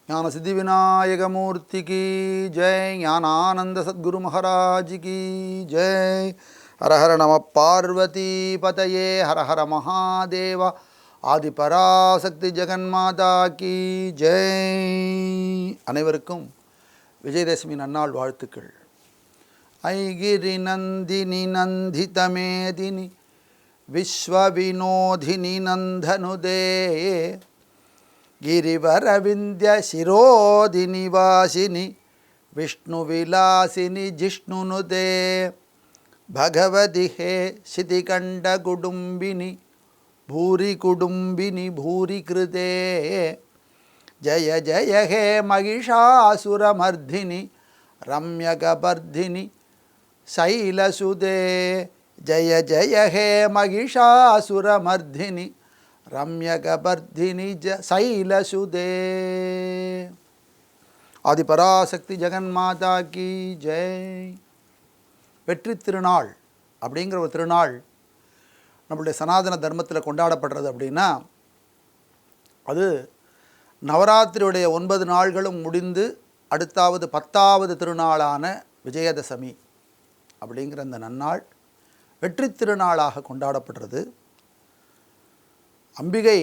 ஞான சித்தி விநாயகமூர்த்தி கி ஜெய். ஞானானந்த சத்குரு மகாராஜ் கி ஜெய். ஹரஹர நம பார்வதி பதயே. ஹரஹர மகாதேவா. ஆதிபராசக்தி ஜெகன்மாதா கி ஜெய். அனைவருக்கும் விஜயதசமி நன்னாள் வாழ்த்துக்கள். ஐகிரி நந்தினி நந்திதமேதினி விஸ்வவினோதினி நந்தனுதே गिरिवरविंध्य शिरोदिनि वासिनि विष्णुविलासिनि जिष्णुनुदे भगवति हे शितिकण्डकुटुम्बिनि भूरि कुटुम्बिनि भूरि कृते जय जय हे महिषासुरमर्धिनि रम्यकपर्धिनि शैलसुदे जय जय हे महिषासुरमर्धिनि ரம்யகபர்தினி சைலசுதே. ஆதிபராசக்தி ஜெகன்மாதா கி ஜெய். வெற்றி திருநாள் அப்படிங்கிற ஒரு திருநாள் நம்மளுடைய சனாதன தர்மத்தில் கொண்டாடப்படுறது அப்படின்னா அது நவராத்திரியுடைய 9 நாள்களும் முடிந்து அடுத்தாவது 10வது திருநாளான விஜயதசமி அப்படிங்கிற அந்த நன்னாள் வெற்றி திருநாளாக கொண்டாடப்படுறது. அம்பிகை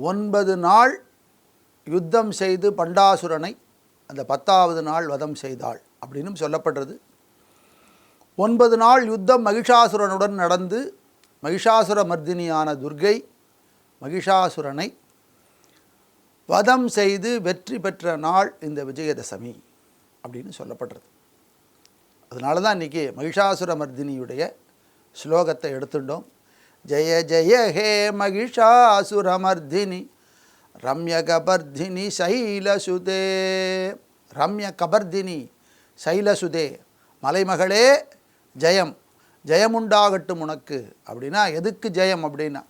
9 நாள் யுத்தம் செய்து பண்டாசுரனை அந்த 10வது நாள் வதம் செய்தாள் அப்படின்னும் சொல்லப்படுறது. 9 நாள் யுத்தம் மகிஷாசுரனுடன் நடந்து மகிஷாசுர மர்தினியான துர்கை மகிஷாசுரனை வதம் செய்து வெற்றி பெற்ற நாள் இந்த விஜயதசமி அப்படின்னு சொல்லப்படுறது. அதனால தான் இன்றைக்கி மகிஷாசுர மர்தினியுடைய ஸ்லோகத்தை எடுத்துட்டோம். जय जय हे महिषासुरमर्धिनि रम्यकपर्धिनि शैलसुदे. ரம்யகபர்தினி சைலசுதே, மலைமகளே ஜெயம், ஜெயமுண்டாகட்டும் உனக்கு. அப்படின்னா எதுக்கு ஜெயம் அப்படின்னா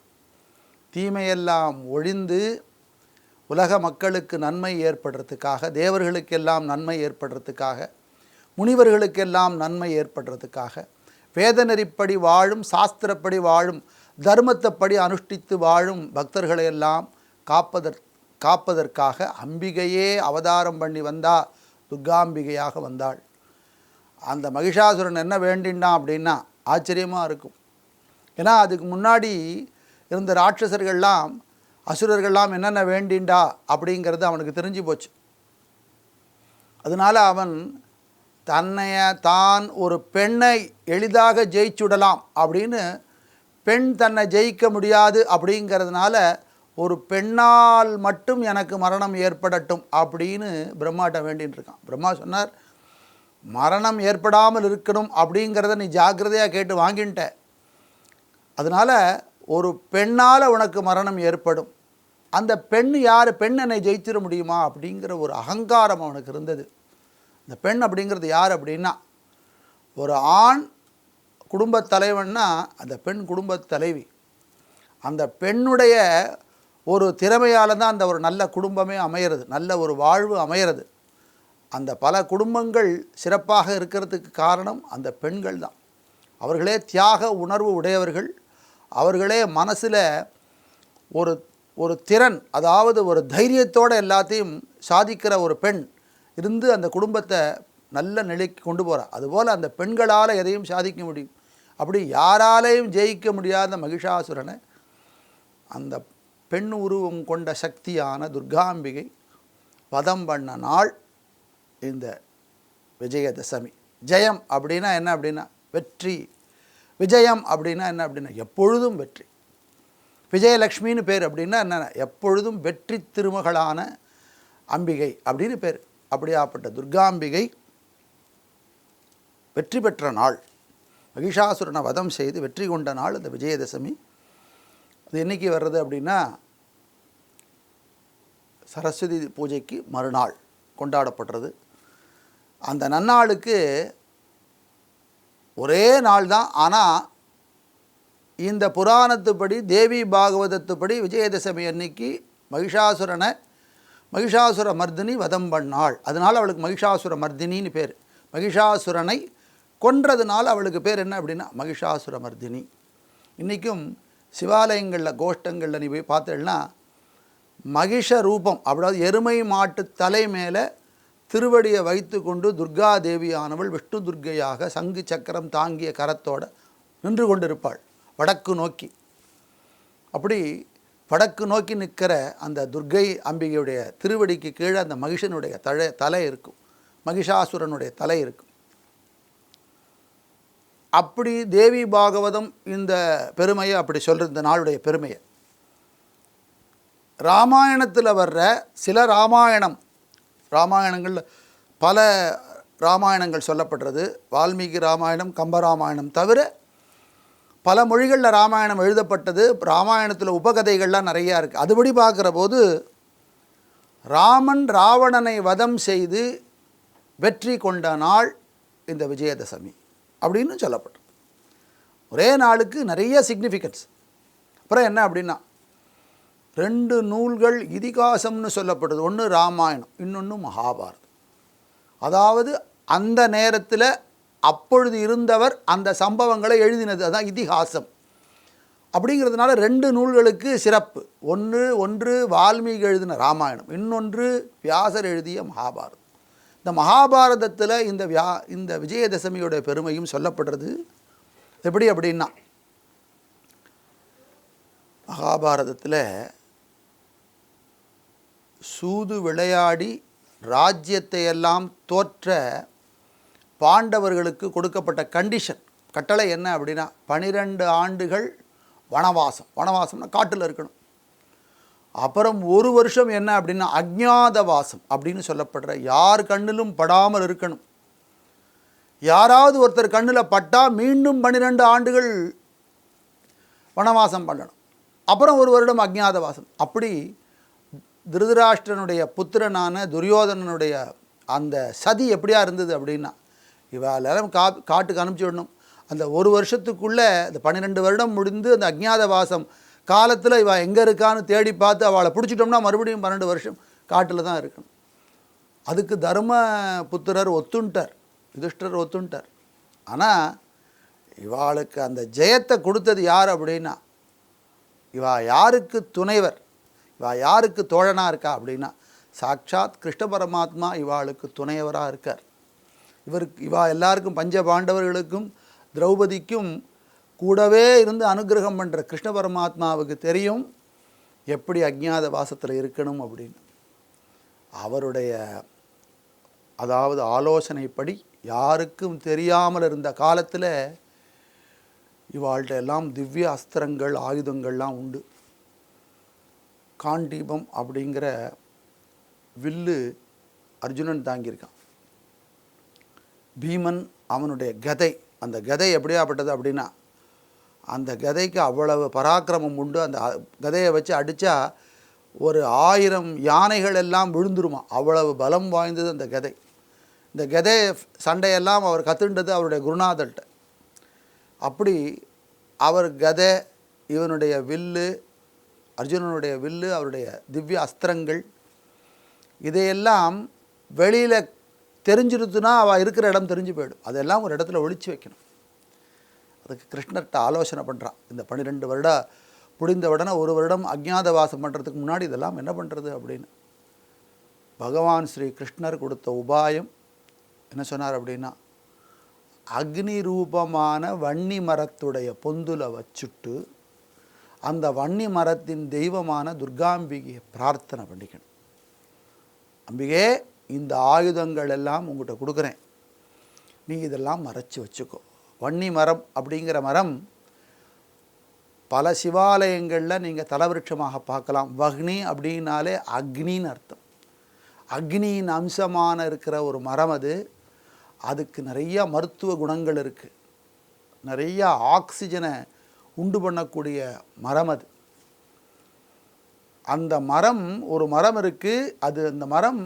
தீமையெல்லாம் ஒழிந்து உலக மக்களுக்கு நன்மை ஏற்படுறதுக்காக, தேவர்களுக்கெல்லாம் நன்மை ஏற்படுறதுக்காக, முனிவர்களுக்கெல்லாம் நன்மை ஏற்படுறதுக்காக, வேதநெறிப்படி வாழும் சாஸ்திரப்படி வாழும் தர்மத்தைப்படி அனுஷ்டித்து வாழும் பக்தர்களையெல்லாம் காப்பதற்காக அம்பிகையே அவதாரம் பண்ணி வந்தா, துர்காம்பிகையாக வந்தாள். அந்த மகிஷாசுரன் என்ன வேண்டின்டான் அப்படின்னா ஆச்சரியமாக இருக்கும். ஏன்னா அதுக்கு முன்னாடி இருந்த ராட்சசர்கள்லாம் அசுரர்கள்லாம் என்னென்ன வேண்டின்டா அப்படிங்கிறது அவனுக்கு தெரிஞ்சு போச்சு. அதனால் அவன் தான் ஒரு பெண்ணை எளிதாக ஜெயிச்சுடலாம் அப்படின்னு, பெண் தன்னை ஜெயிக்க முடியாது அப்படிங்கிறதுனால ஒரு பெண்ணால் மட்டும் எனக்கு மரணம் ஏற்படட்டும் அப்படின்னு பிரம்மாட்ட வேண்டின்னு இருக்கான். பிரம்மா சொன்னார், மரணம் ஏற்படாமல் இருக்கணும் அப்படிங்கிறத நீ ஜாக்கிரதையாக கேட்டு வாங்கிட்ட, அதனால் ஒரு பெண்ணால் உனக்கு மரணம் ஏற்படும். அந்த பெண் யார்? பெண் என்னை ஜெயிச்சிட முடியுமா அப்படிங்கிற ஒரு அகங்காரம் அவனுக்கு இருந்தது. இந்த பெண் அப்படிங்கிறது யார் அப்படின்னா, ஒரு ஆண் குடும்பத் தலைவன்னா அந்த பெண் குடும்பத் தலைவி. அந்த பெண்ணுடைய ஒரு திறமையால் தான் அந்த ஒரு நல்ல குடும்பமே அமையிறது, நல்ல ஒரு வாழ்வு அமையிறது. அந்த பல குடும்பங்கள் சிறப்பாக இருக்கிறதுக்கு காரணம் அந்த பெண்கள் தான். அவர்களே தியாக உணர்வு உடையவர்கள். அவர்களே மனசில் ஒரு திறன், அதாவது ஒரு தைரியத்தோடு எல்லாத்தையும் சாதிக்கிற ஒரு பெண் இருந்து அந்த குடும்பத்தை நல்ல நிலைக்கு கொண்டு போகிறா. அதுபோல் அந்த பெண்களால் எதையும் சாதிக்க முடியும். அப்படி யாராலையும் ஜெயிக்க முடியாத மகிஷாசுரனை அந்த பெண் உருவம் கொண்ட சக்தியான துர்காம்பிகை வதம் பண்ண நாள் இந்த விஜயதசமி. ஜெயம் அப்படின்னா என்ன அப்படின்னா வெற்றி. விஜயம் அப்படின்னா என்ன அப்படின்னா எப்பொழுதும் வெற்றி. விஜயலக்ஷ்மின்னு பேர் அப்படின்னா என்ன, எப்பொழுதும் வெற்றி திருமகளான அம்பிகை அப்படின்னு பேர். அப்படியாப்பட்ட துர்காம்பிகை வெற்றி பெற்ற நாள், மகிஷாசுரனை வதம் செய்து வெற்றி கொண்ட நாள் இந்த விஜயதசமி. அது என்றைக்கு வர்றது அப்படின்னா சரஸ்வதி பூஜைக்கு மறுநாள் கொண்டாடப்படுறது. அந்த நன்னாளுக்கு ஒரே நாள் தான். ஆனால் இந்த புராணத்துப்படி, தேவி பாகவதத்துப்படி விஜயதசமி அன்னைக்கு மகிஷாசுர மர்தினி வதம் பண்ணாள். அதனால் அவளுக்கு மகிஷாசுர மர்தினின்னு பேர். மகிஷாசுரனை கொன்றதுனால அவளுக்கு பேர் என்ன அப்படின்னா மகிஷாசுர மர்தினி. இன்றைக்கும் சிவாலயங்களில் கோஷ்டங்களில் நீ போய் பார்த்தேன்னா மகிஷ ரூபம், அதாவது எருமை மாட்டு தலை மேலே திருவடியை வைத்து கொண்டு துர்கா தேவியானவள் விஷ்ணு துர்க்கையாக சங்கு சக்கரம் தாங்கிய கரத்தோடு நின்று கொண்டிருப்பாள் வடக்கு நோக்கி. அப்படி வடக்கு நோக்கி நிற்கிற அந்த துர்க்கை அம்பிகையுடைய திருவடிக்கு கீழே அந்த மகிஷனுடைய தலை இருக்கும், மகிஷாசுரனுடைய தலை இருக்கும். அப்படி தேவி பாகவதம் இந்த பெருமையை அப்படி சொல்கிற இந்த நாளுடைய பெருமையை. ராமாயணத்தில் வர்ற சில ராமாயணங்களில் பல ராமாயணங்கள் சொல்லப்படுறது. வால்மீகி ராமாயணம், கம்பராமாயணம் தவிர பல மொழிகளில் ராமாயணம் எழுதப்பட்டது. ராமாயணத்தில் உபகதைகள்லாம் நிறையா இருக்குது. அதுபடி பார்க்குற போது ராமன் ராவணனை வதம் செய்து வெற்றி கொண்ட நாள் இந்த விஜயதசமி அப்படின்னு சொல்லப்பட்டது. ஒரே நாளுக்கு நிறைய சிக்னிஃபிகன்ஸ். அப்புறம் என்ன அப்படின்னா, 2 நூல்கள் இதிகாசம்னு சொல்லப்படுது. ஒன்று ராமாயணம், இன்னொன்று மகாபாரதம். அதாவது அந்த நேரத்தில் அப்பொழுது இருந்தவர் அந்த சம்பவங்களை எழுதினது, அதுதான் இதிகாசம். அப்படிங்கிறதுனால 2 நூல்களுக்கு சிறப்பு. ஒன்று வால்மீகி எழுதின ராமாயணம், இன்னொன்று வியாசர் எழுதிய மகாபாரதம். இந்த மகாபாரதத்தில் இந்த விஜயதசமியோட பெருமையும் சொல்லப்படுறது. எப்படி அப்படின்னா, மகாபாரதத்தில் சூது விளையாடி ராஜ்யத்தை எல்லாம் தோற்ற பாண்டவர்களுக்கு கொடுக்கப்பட்ட கட்டளை என்ன அப்படின்னா, 12 ஆண்டுகள் வனவாசம். வனவாசம்னா காட்டில் இருக்கணும். அப்புறம் 1 வருஷம் என்ன அப்படின்னா அஜ்ஞாதவாசம் அப்படின்னு சொல்லப்படுற, யார் கண்ணிலும் படாமல் இருக்கணும். யாராவது ஒருத்தர் கண்ணில் பட்டால் மீண்டும் 12 ஆண்டுகள் வனவாசம் பண்ணணும். அப்புறம் 1 வருடம் அஜ்ஞாதவாசம். அப்படி திருதராஷ்டிரனுடைய புத்திரனான துரியோதனனுடைய அந்த சதி எப்படியா இருந்தது அப்படின்னா, இவாளெல்லாம் காட்டுக்கு அனுப்பிச்சி விடணும். அந்த 1 வருஷத்துக்குள்ளே அந்த 12 வருடம் முடிந்து அந்த அஜ்ஞாதவாசம் காலத்தில் இவள் எங்கே இருக்கான்னு தேடி பார்த்து அவளை பிடிச்சிட்டோம்னா மறுபடியும் 12 வருஷம் காட்டில் தான் இருக்கணும். அதுக்கு தர்ம புத்திரர் ஒத்துண்டார், யுதிஷ்டர் ஒத்துண்டார். ஆனால் இவாளுக்கு அந்த ஜெயத்தை கொடுத்தது யார் அப்படின்னா, இவா யாருக்கு துணைவர், இவா யாருக்கு தோழனாக இருக்கா அப்படின்னா, சாட்சாத் கிருஷ்ண பரமாத்மா இவாளுக்கு துணையவராக இருக்கார். இவா எல்லாருக்கும் பஞ்ச பாண்டவர்களுக்கும் திரௌபதிக்கும் கூடவே இருந்து அனுகிரகம் பண்ணுற கிருஷ்ண பரமாத்மாவுக்கு தெரியும் எப்படி அஜ்ஞாத வாசத்தில் இருக்கணும் அப்படின்னு. அவருடைய அதாவது ஆலோசனைப்படி யாருக்கும் தெரியாமல் இருந்த காலத்தில் இவாள்கிட்ட எல்லாம் திவ்ய அஸ்திரங்கள் ஆயுதங்கள்லாம் உண்டு. காண்டீபம் அப்படிங்கிற வில்லு அர்ஜுனன் தாங்கியிருக்கான். பீமன் அவனுடைய கதை, அந்த கதை எப்படியாப்பட்டது அப்படின்னா, அந்த கதைக்கு அவ்வளவு பராக்கிரமம் உண்டு. அந்த கதையை வச்சு அடித்தா ஒரு 1000 யானைகள் எல்லாம் விழுந்துருமா, அவ்வளவு பலம் வாய்ந்தது அந்த கதை. இந்த கதை சண்டையெல்லாம் அவர் கற்றுண்டது அவருடைய குருநாதர்கிட்ட. அப்படி அவர் கதை, இவனுடைய வில்லு, அர்ஜுனனுடைய வில்லு, அவருடைய திவ்ய அஸ்திரங்கள், இதையெல்லாம் வெளியில் தெரிஞ்சிருத்துனா அவள் இருக்கிற இடம் தெரிஞ்சு போயிடும். அதெல்லாம் ஒரு இடத்துல ஒழிச்சு வைக்கணும். அதுக்கு கிருஷ்ணர்கிட்ட ஆலோசனை பண்ணுறான். இந்த 12 வருடம் முடிந்த உடனே 1 வருடம் அஜ்ஞாதவாசம் பண்ணுறதுக்கு முன்னாடி இதெல்லாம் என்ன பண்ணுறது அப்படின்னு பகவான் ஸ்ரீ கிருஷ்ணர் கொடுத்த உபாயம் என்ன சொன்னார் அப்படின்னா, அக்னி ரூபமான வன்னி மரத்துடைய பொந்துல வச்சுட்டு அந்த வன்னி மரத்தின் தெய்வமான துர்காம்பிகையை பிரார்த்தனை பண்ணிக்கணும். அம்பிகே, இந்த ஆயுதங்கள் எல்லாம் உங்கள்கிட்ட கொடுக்குறேன், நீ இதெல்லாம் மறைச்சி வச்சுக்கோ. வன்னி மரம் அப்படிங்கிற மரம் பல சிவாலயங்களில் நீங்கள் தலவிருட்சமாக பார்க்கலாம். வக்னி அப்படின்னாலே அக்னின்னு அர்த்தம். அக்னியின் அம்சமான இருக்கிற ஒரு மரம் அது. அதுக்கு நிறைய மருத்துவ குணங்கள் இருக்குது. நிறைய ஆக்சிஜனை உண்டு பண்ணக்கூடிய மரம் அது. அந்த மரம், ஒரு மரம் இருக்குது. அந்த மரம்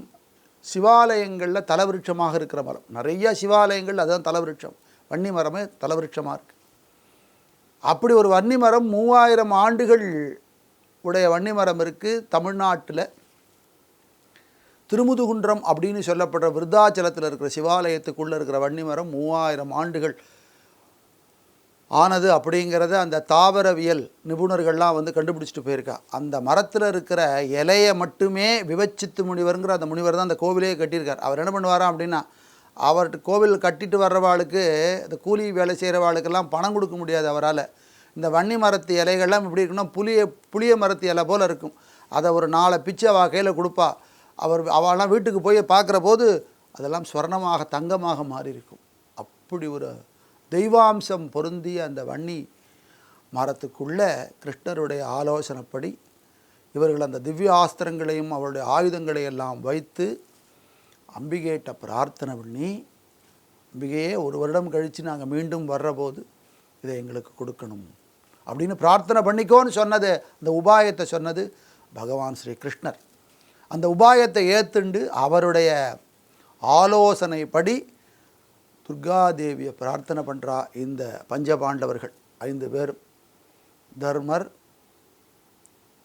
சிவாலயங்களில் தலவிருட்சமாக இருக்கிற மரம். நிறைய சிவாலயங்கள் அதுதான் தலவிருட்சம். வன்னி மரமே தலவிருட்சமாக இருக்குது. அப்படி ஒரு வன்னி மரம் 3000 ஆண்டுகள் உடைய வன்னி மரம் இருக்குது தமிழ்நாட்டில். திருமுதுகுன்றம் அப்படின்னு சொல்லப்படுற விருத்தாச்சலத்தில் இருக்கிற சிவாலயத்துக்குள்ளே இருக்கிற வன்னி மரம் 3000 ஆண்டுகள் ஆனது அப்படிங்கிறத அந்த தாவரவியல் நிபுணர்கள்லாம் வந்து கண்டுபிடிச்சிட்டு போயிருக்கா. அந்த மரத்தில் இருக்கிற இலையை மட்டுமே விவச்சித்து முனிவருங்கிற அந்த முனிவர் தான் அந்த கோவிலே கட்டியிருக்கார். அவர் என்ன பண்ணுவாராம் அப்படின்னா, அவர்கிட்ட கோவில் கட்டிட்டு வர்றவாளுக்கு இந்த கூலி வேலை செய்கிறவாளுக்கெல்லாம் பணம் கொடுக்க முடியாது அவரால். இந்த வன்னி மரத்து இலைகள்லாம் எப்படி இருக்குன்னா புளிய மரத்து இலை போல் இருக்கும். அதை ஒரு 4 பிச்சை அவள் கையில் கொடுப்பா. அவள்லாம் வீட்டுக்கு போய் பார்க்குற போது அதெல்லாம் ஸ்வர்ணமாக தங்கமாக மாறி இருக்கும். அப்படி ஒரு தெய்வாம்சம் பொருந்திய அந்த வன்னி மரத்துக்குள்ளே கிருஷ்ணருடைய ஆலோசனைப்படி இவர்கள் அந்த திவ்ய ஆஸ்திரங்களையும் அவருடைய ஆயுதங்களையெல்லாம் வைத்து அம்பிகையிட்ட பிரார்த்தனை பண்ணி, அம்பிகையே 1 வருடம் கழித்து நாங்கள் மீண்டும் வர்றபோது இதை எங்களுக்கு கொடுக்கணும் அப்படின்னு பிரார்த்தனை பண்ணிக்கோன்னு சொன்னது, அந்த உபாயத்தை சொன்னது பகவான் ஸ்ரீ கிருஷ்ணர். அந்த உபாயத்தை ஏற்றுண்டு அவருடைய ஆலோசனைப்படி துர்காதேவியை பிரார்த்தனை பண்ணுறா இந்த பஞ்சபாண்டவர்கள் 5 பேரும். தர்மர்,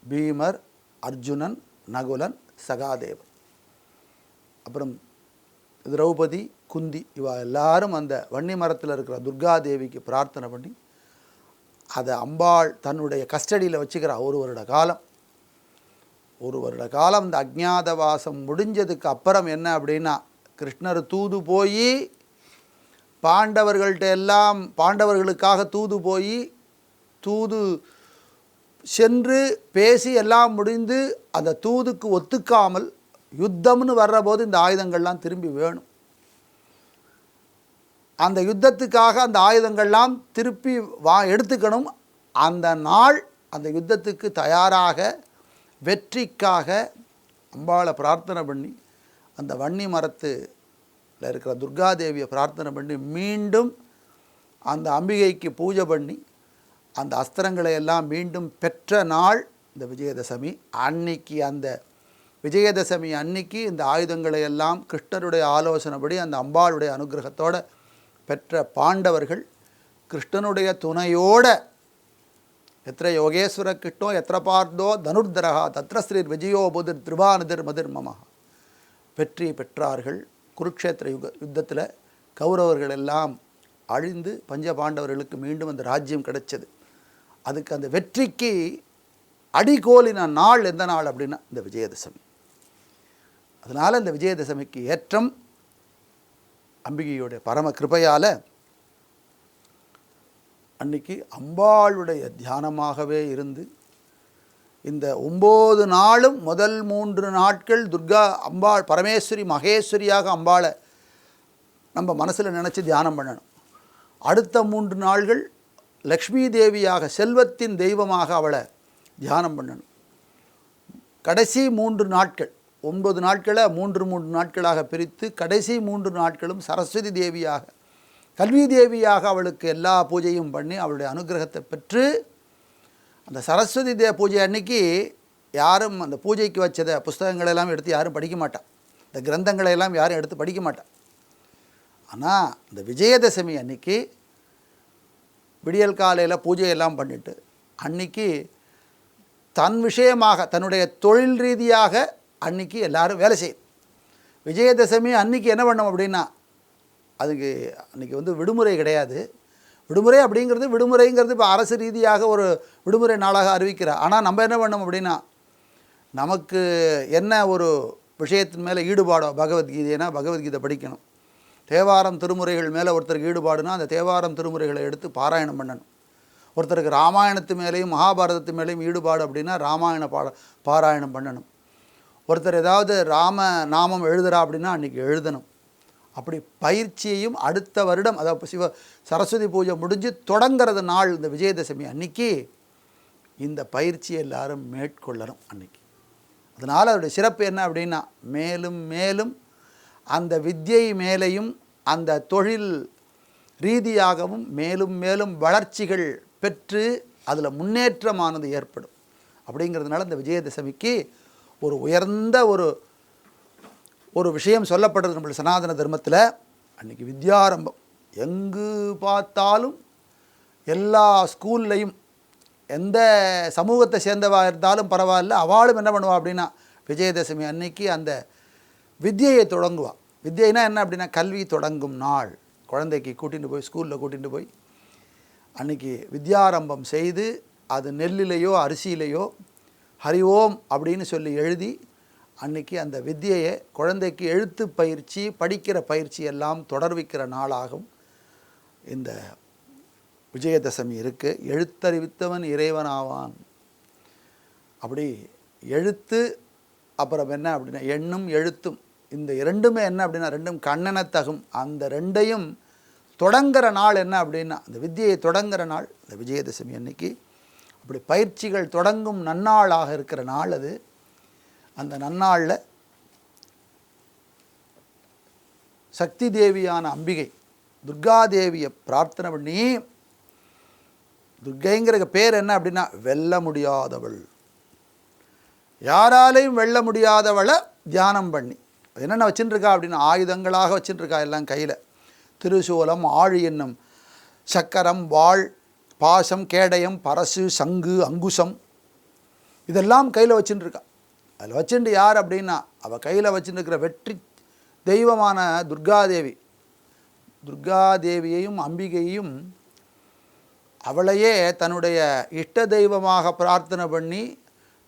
பீமர், அர்ஜுனன், நகுலன், சகாதேவன், அப்புறம் திரௌபதி, குந்தி, இவா எல்லாரும் அந்த வன்னி மரத்தில் இருக்கிற துர்காதேவிக்கு பிரார்த்தனை பண்ணி அதை அம்பாள் தன்னுடைய கஸ்டடியில் வச்சுக்கிறா. 1 வருட காலம். 1 வருட காலம் இந்த அஜ்ஞாதவாசம் முடிஞ்சதுக்கு அப்புறம் என்ன அப்படின்னா, கிருஷ்ணர் தூது போய் பாண்டவர்கள்ட்ட எல்லாம் பாண்டவர்களுக்காக தூது சென்று பேசி எல்லாம் முடிந்து அந்த தூதுக்கு ஒத்துக்காமல் யுத்தம்னு வர்றபோது இந்த ஆயுதங்கள்லாம் திரும்பி வேணும். அந்த யுத்தத்துக்காக அந்த ஆயுதங்கள்லாம் திருப்பி எடுத்துக்கணும். அந்த நாள் அந்த யுத்தத்துக்கு தயாராக வெற்றிக்காக அம்பாளை பிரார்த்தனை பண்ணி அந்த வன்னி மரத்தில் இருக்கிற துர்காதேவியை பிரார்த்தனை பண்ணி மீண்டும் அந்த அம்பிகைக்கு பூஜை பண்ணி அந்த அஸ்திரங்களை எல்லாம் மீண்டும் பெற்ற நாள் இந்த விஜயதசமி. அன்னைக்கு அந்த விஜயதசமி அன்னைக்கு இந்த ஆயுதங்களை எல்லாம் கிருஷ்ணருடைய ஆலோசனைப்படி அந்த அம்பாளுடைய அனுகிரகத்தோடு பெற்ற பாண்டவர்கள் கிருஷ்ணனுடைய துணையோட எத்திர யோகேஸ்வர கிருஷ்ணோ எத்திர பார்த்தோ தனுர்தரகா தத்ர ஸ்ரீ விஜயோ புதிர் திருவானுதிர் மதிர் மமஹா வெற்றி பெற்றார்கள். குருக்ஷேத்திர யுத்தத்தில் கௌரவர்கள் எல்லாம் அழிந்து பஞ்சபாண்டவர்களுக்கு மீண்டும் அந்த ராஜ்யம் கிடைச்சது. அதுக்கு அந்த வெற்றிக்கு அடிகோலின நாள் எந்த நாள் அப்படின்னா இந்த விஜயதசமி. அதனால் இந்த விஜயதசமிக்கு ஏற்றம் அம்பிகையுடைய பரம கிருபையால் அன்னைக்கு அம்பாளுடைய தியானமாகவே இருந்து இந்த 9 நாளும் முதல் 3 நாட்கள் துர்கா அம்பாள் பரமேஸ்வரி மகேஸ்வரியாக அம்பாளை நம்ம மனசில் நினச்சி தியானம் பண்ணணும். அடுத்த 3 நாள்கள் லக்ஷ்மி தேவியாக செல்வத்தின் தெய்வமாக அவளை தியானம் பண்ணணும். கடைசி 3 நாட்கள் 9 நாட்களை 3 நாட்களாக பிரித்து கடைசி 3 நாட்களும் சரஸ்வதி தேவியாக கல்வி தேவியாக அவளுக்கு எல்லா பூஜையும் பண்ணி அவளுடைய அனுகிரகத்தை பெற்று அந்த சரஸ்வதி பூஜை அன்னைக்கு யாரும் அந்த பூஜைக்கு வச்சத புஸ்தகங்களெல்லாம் எடுத்து யாரும் படிக்க மாட்டான். இந்த கிரந்தங்களையெல்லாம் யாரும் எடுத்து படிக்க மாட்டான். ஆனால் இந்த விஜயதசமி அன்னைக்கு விடியல் காலையில் பூஜையெல்லாம் பண்ணிவிட்டு அன்னைக்கு தன் விஷயமாக தன்னுடைய தொழில் ரீதியாக அன்னைக்கு எல்லாரும் வேலை செய்யும். விஜயதசமி அன்னைக்கு என்ன பண்ணோம் அப்படின்னா, அதுக்கு அன்றைக்கி வந்து விடுமுறை கிடையாது. விடுமுறை விடுமுறைங்கிறது இப்போ அரசு ரீதியாக ஒரு விடுமுறை நாளாக அறிவிக்கிறார். ஆனால் நம்ம என்ன பண்ணோம் அப்படின்னா, நமக்கு என்ன ஒரு விஷயத்தின் மேலே ஈடுபாடோ, பகவத்கீதைனா பகவத்கீதை படிக்கணும். தேவாரம் திருமுறைகள் மேலே ஒருத்தருக்கு ஈடுபாடுனா அந்த தேவாரம் திருமுறைகளை எடுத்து பாராயணம் பண்ணணும். ஒருத்தருக்கு ராமாயணத்து மேலேயும் மகாபாரதத்து மேலேயும் ஈடுபாடு அப்படின்னா ராமாயண பாராயணம் பண்ணணும். ஒருத்தர் ஏதாவது ராம நாமம் எழுதுகிறா அப்படின்னா அன்றைக்கி எழுதணும். அப்படி பயிற்சியையும் அடுத்த வருடம் அதாவது சரஸ்வதி பூஜை முடிஞ்சு தொடங்கிறது நாள் இந்த விஜயதசமி அன்னைக்கு இந்த பயிற்சியை எல்லாரும் மேற்கொள்ளணும் அன்றைக்கி. அதனால் அதோடைய சிறப்பு என்ன அப்படின்னா, மேலும் மேலும் அந்த வித்யை மேலேயும் அந்த தொழில் ரீதியாகவும் மேலும் மேலும் வளர்ச்சிகள் பெற்று அதில் முன்னேற்றமானது ஏற்படும். அப்படிங்கிறதுனால இந்த விஜயதசமிக்கு ஒரு உயர்ந்த ஒரு விஷயம் சொல்லப்படுறது நம்மளுடைய சனாதன தர்மத்தில். அன்றைக்கி வித்யாரம்பம் எங்கு பார்த்தாலும் எல்லா ஸ்கூல்லையும் எந்த சமூகத்தை சேர்ந்தவா இருந்தாலும் பரவாயில்ல, அவளும் என்ன பண்ணுவா அப்படின்னா விஜயதசமி அன்னைக்கு அந்த வித்யையை தொடங்குவாள். வித்யைனா என்ன அப்படின்னா கல்வி தொடங்கும் நாள். குழந்தைக்கு கூட்டிகிட்டு போய் ஸ்கூலில் கூட்டிகிட்டு போய் அன்றைக்கி வித்யாரம்பம் செய்து அது நெல்லிலேயோ அரிசியிலேயோ ஹரி ஓம் அப்படின்னு சொல்லி எழுதி அன்றைக்கி அந்த வித்தியையை குழந்தைக்கு எழுத்து பயிற்சி படிக்கிற பயிற்சி எல்லாம் தொடர்விக்கிற நாளாகும் இந்த விஜயதசமி இருக்குது. எழுத்தறிவித்தவன் இறைவனாவான். அப்படி எழுத்து அப்புறம் என்ன அப்படின்னா எண்ணும் எழுத்தும், இந்த இரண்டுமே என்ன அப்படின்னா ரெண்டும் கண்ணனத்தகும். அந்த ரெண்டையும் தொடங்குற நாள் என்ன அப்படின்னா அந்த வித்தியை தொடங்குற நாள் இந்த விஜயதசமி அன்னைக்கு. அப்படி பயிற்சிகள் தொடங்கும் நன்னாளாக இருக்கிற நாள் அது. அந்த நன்னாளில் சக்தி தேவியான அம்பிகை துர்காதேவியை பிரார்த்தனை பண்ணி, துர்கைங்கிற பேர் என்ன அப்படின்னா வெல்ல முடியாதவள், யாராலையும் வெல்ல முடியாதவளை தியானம் பண்ணி என்னென்ன வச்சுட்டுருக்கா அப்படின்னா ஆயுதங்களாக வச்சுட்டுருக்கா எல்லாம் கையில். திருசூலம், ஆழி என்னும் சக்கரம், வாள், பாசம், கேடயம், பரசு, சங்கு, அங்குசம் இதெல்லாம் கையில் வச்சுட்டுருக்கா. அதில் வச்சுட்டு யார் அப்படின்னா அவள் கையில் வச்சுட்டுருக்கிற வெற்றி தெய்வமான துர்காதேவி. துர்காதேவியையும் அம்பிகையும் அவளையே தன்னுடைய இஷ்ட தெய்வமாக பிரார்த்தனை பண்ணி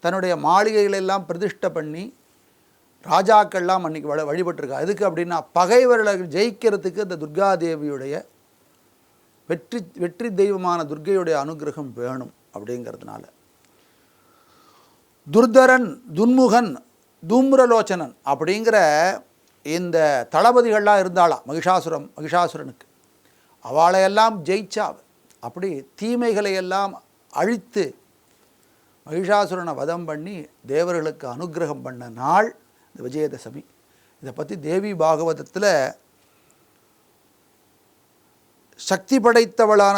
தன்னுடைய மாளிகைகளெல்லாம் பிரதிஷ்டை பண்ணி ராஜாக்கள்லாம் அன்றைக்கி வழிபட்டிருக்கா. எதுக்கு அப்படின்னா பகைவர்களை ஜெயிக்கிறதுக்கு இந்த துர்காதேவியுடைய வெற்றி தெய்வமான துர்கையுடைய அனுகிரகம் வேணும் அப்படிங்கிறதுனால. துர்தரன், துன்முகன், தூம்ரலோச்சனன் அப்படிங்கிற இந்த தளபதிகள்லாம் இருந்தாளாம் மகிஷாசுரனுக்கு. அவளையெல்லாம் ஜெயிச்சா. அப்படி தீமைகளையெல்லாம் அழித்து மகிஷாசுரனை வதம் பண்ணி தேவர்களுக்கு அனுகிரகம் பண்ண நாள் இந்த விஜயதசமி. இதை பற்றி தேவி பாகவதத்தில் சக்தி படைத்தவளான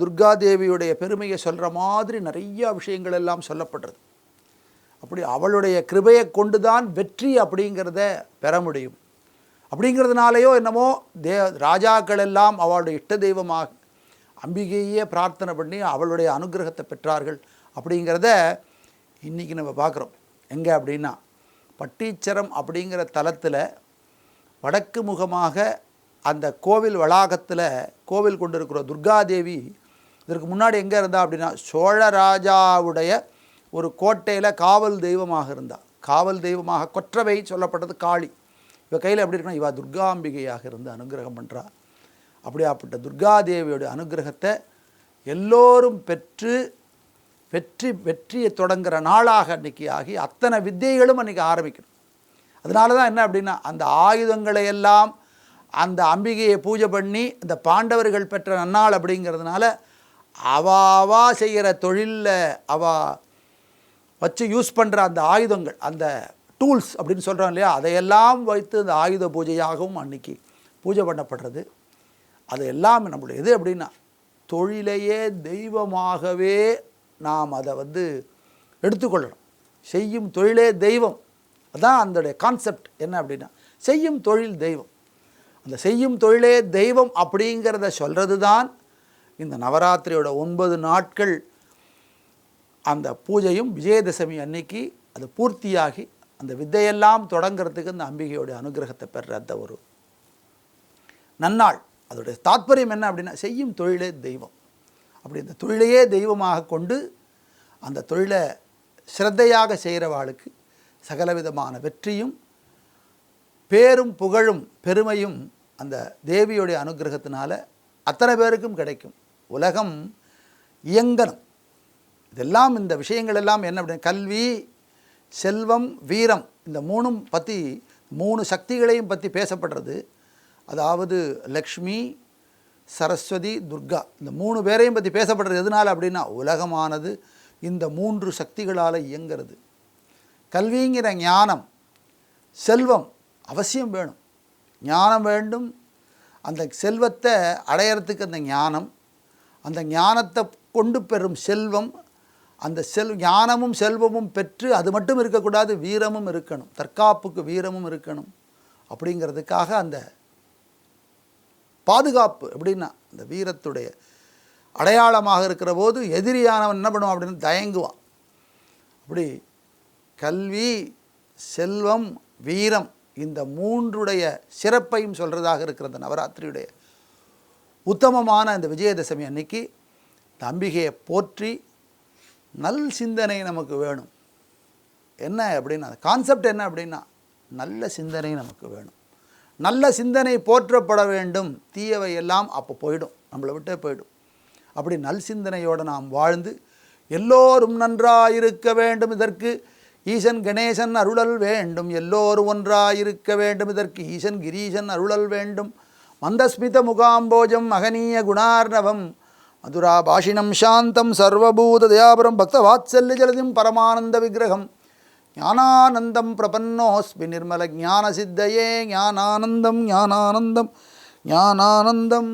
துர்காதேவியுடைய பெருமையை சொல்கிற மாதிரி நிறைய விஷயங்கள் எல்லாம் சொல்லப்படுறது. அப்படி அவளுடைய கிருபையை கொண்டு தான் வெற்றி அப்படிங்கிறத பெற முடியும். அப்படிங்கிறதுனாலேயோ என்னமோ ராஜாக்கள் எல்லாம் அவளுடைய இஷ்ட தெய்வமாக அம்பிகையே பிரார்த்தனை பண்ணி அவளுடைய அனுகிரகத்தை பெற்றார்கள் அப்படிங்கிறத இன்றைக்கி நம்ம பார்க்குறோம். எங்கே அப்படின்னா பட்டீச்சரம் அப்படிங்கிற தலத்தில் வடக்கு முகமாக அந்த கோவில் வளாகத்தில் கோவில் கொண்டு இருக்கிற துர்காதேவி இதற்கு முன்னாடி எங்கே இருந்தா அப்படின்னா சோழராஜாவுடைய ஒரு கோட்டையில் காவல் தெய்வமாக இருந்தாள். காவல் தெய்வமாக கொற்றவை சொல்லப்பட்டது காளி. இவ கையில் எப்படி இருக்குன்னா இவா துர்காம்பிகையாக இருந்து அனுகிரகம் பண்ணுறா. அப்படியாப்பட்ட துர்காதேவியோட அனுகிரகத்தை எல்லோரும் பெற்று வெற்றியை தொடங்குகிற நாளாக அன்றைக்கி ஆகி அத்தனை வித்தைகளும் அன்றைக்கி ஆரம்பிக்கணும். அதனால தான் என்ன அப்படின்னா அந்த ஆயுதங்களை எல்லாம் அந்த அம்பிகையை பூஜை பண்ணி இந்த பாண்டவர்கள் பெற்ற நன்னாள் அப்படிங்கிறதுனால அவா செய்கிற தொழிலில் வச்சு யூஸ் பண்ணுற அந்த ஆயுதங்கள், அந்த டூல்ஸ் அப்படின்னு சொல்கிறோம் இல்லையா, அதையெல்லாம் வைத்து இந்த ஆயுத பூஜையாகவும் அன்றைக்கி பூஜை பண்ணப்படுறது. அதையெல்லாம் நம்மளுடைய எது அப்படின்னா தொழிலையே தெய்வமாகவே நாம் அதை எடுத்துக்கொள்ளணும். செய்யும் தொழிலே தெய்வம். அதுதான் அதோடைய கான்செப்ட். என்ன அப்படின்னா செய்யும் தொழில் தெய்வம். அந்த செய்யும் தொழிலே தெய்வம் அப்படிங்கிறத சொல்கிறது தான் இந்த நவராத்திரியோட 9 நாட்கள் அந்த பூஜையும் விஜயதசமி அன்னைக்கு அது பூர்த்தியாகி அந்த வித்தையெல்லாம் தொடங்கிறதுக்கு அந்த அம்பிகையோடைய அனுகிரகத்தை பெறுற அந்த ஒரு நன்னாள். அதோடைய தாத்பரியம் என்ன அப்படின்னா செய்யும் தொழிலே தெய்வம். அப்படி இந்த தொழிலையே தெய்வமாக கொண்டு அந்த தொழிலை சிரத்தையாக செய்கிறவாளுக்கு சகலவிதமான வெற்றியும் பேரும் புகழும் பெருமையும் அந்த தேவியோடைய அனுகிரகத்தினால அத்தனை பேருக்கும் கிடைக்கும். உலகம் இயங்கணும். இதெல்லாம் இந்த விஷயங்கள் எல்லாம் என்ன அப்படின்னா கல்வி, செல்வம், வீரம், இந்த 3 பற்றி 3 சக்திகளையும் பற்றி பேசப்படுறது. அதாவது லக்ஷ்மி, சரஸ்வதி, துர்கா, இந்த 3 பேரையும் பற்றி பேசப்படுறது. எதனால் அப்படின்னா உலகமானது இந்த 3 சக்திகளால் இயங்கிறது. கல்விங்கிற ஞானம், செல்வம் அவசியம் வேணும், ஞானம் வேண்டும். அந்த செல்வத்தை அடையிறதுக்கு அந்த ஞானம், அந்த ஞானத்தை கொண்டு பெறும் செல்வம், அந்த ஞானமும் செல்வமும் பெற்று அது மட்டும் இருக்கக்கூடாது, வீரமும் இருக்கணும், தற்காப்புக்கு வீரமும் இருக்கணும். அப்படிங்கிறதுக்காக அந்த பாதுகாப்பு எப்படின்னா அந்த வீரத்துடைய அடையாளமாக இருக்கிற போது எதிரியானவன் என்ன பண்ணுவான் அப்படின்னு தயங்குவான். அப்படி கல்வி, செல்வம், வீரம் இந்த 3உடைய சிறப்பையும் சொல்கிறதாக இருக்கிற அந்த நவராத்திரியுடைய உத்தமமான இந்த விஜயதசமி அன்னைக்கு இந்த அம்பிகையை போற்றி நல் சிந்தனை நமக்கு வேணும். என்ன அப்படின்னா கான்செப்ட் என்ன அப்படின்னா நல்ல சிந்தனை நமக்கு வேணும். நல்ல சிந்தனை போற்றப்பட வேண்டும். தீயவை எல்லாம் அப்போ போயிடும், நம்மளை விட்டே போயிடும். அப்படி நல் சிந்தனையோடு நாம் வாழ்ந்து எல்லோரும் நன்றாயிருக்க வேண்டும். இதற்கு ஈசன் கணேசன் அருளல் வேண்டும். எல்லோரும் ஒன்றாயிருக்க வேண்டும். இதற்கு ஈசன் கிரீசன் அருளல் வேண்டும். மந்தஸ்மித முகாம்போஜம் மகனீய குணார்ணவம் மதுரா பாஷினம் சாந்தம் சர்வபூத தயாபரம் பக்தவாத்சல்ய ஜலதிம் பரமானந்த விக்கிரகம் ஞானானந்தம் பிரபன்னோஸ்மி நிர்மல ஞான சித்தையே ஞானானந்தம் ஞானானந்தம் ஞானானந்தம்.